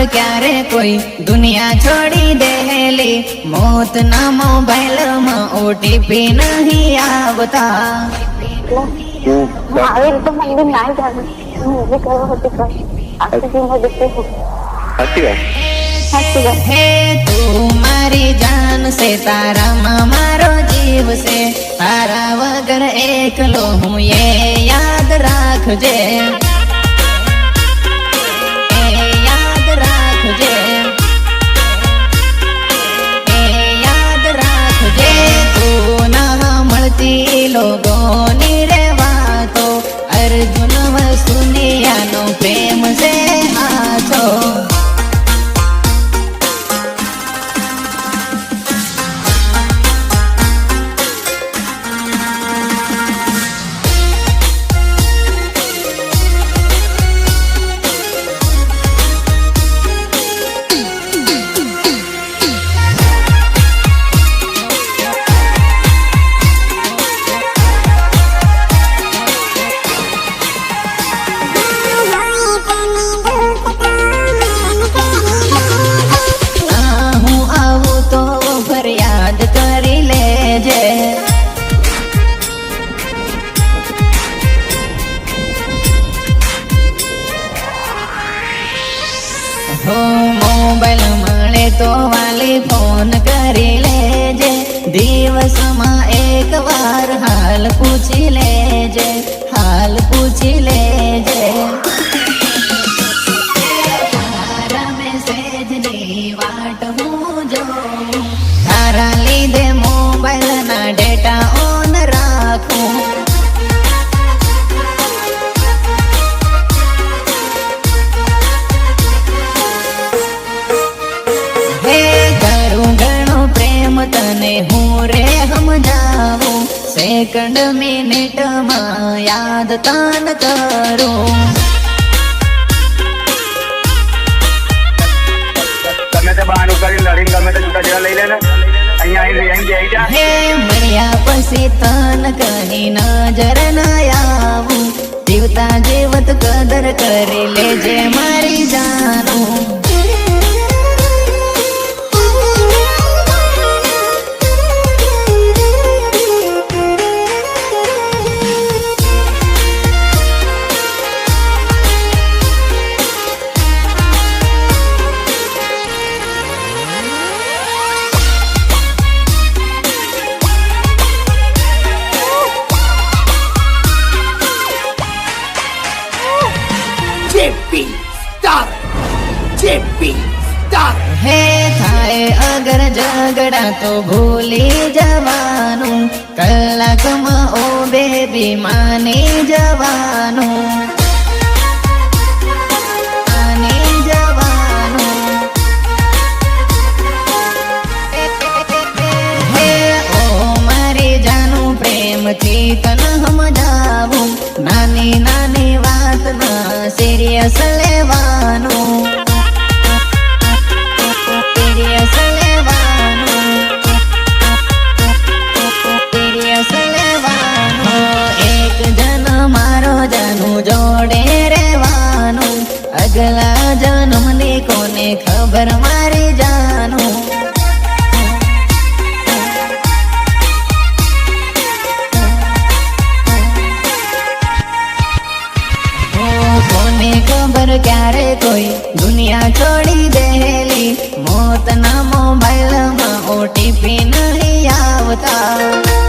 क्यारे कोई दुनिया छोड़ी देली मौत ना मोबाइल में ओटीपी नहीं आवता तो मंदिर नहीं जाना मुझे करो होती कर आखिरी में देखते हो हे तू मारी जान से तारा मारो जीव से तारा वगर एकलो हूँ ये याद राखजे लोगोनी रे वातो अर्जुन वसुनिया नो प्रेम से आछो हो मोबाइल मळे तो वाली फोन करी लेजे दिवस में एक बार हाल पूछी लेजे हाल पूछी लेजे तारा मैसेज नी वाट हूँ जो तारा लीधे मोबाइल ना डेटा ऑन राखूं तने हूँ रे हम जाऊं सेकंड मिनट में याद तान करूं गमे ते बहानु करी लड़ी गमे ते छूटा छेड़ा लई लेना અહીંયા આવી રહી આવી જા હે મળ્યા પછી તન કની નજર ના આવું જીવતા જીવત કદર કરી લેજે મારી જાનું हे थाए अगर झगड़ा तो भूली जवानू कलाक में ओ बेबी मानी जवानू मानी जवानू हे ओ मारी जानू प्रेम थी तन हम जावू नानी नानी बात ना सीरियस लेवानू जोड़े रेवानू अगला जन्म ने कोने खबर मारी जानू कोने खबर क्यारे कोई दुनिया छोड़ी देली मौत ना मोबाइल में ओटीपी नहीं आवता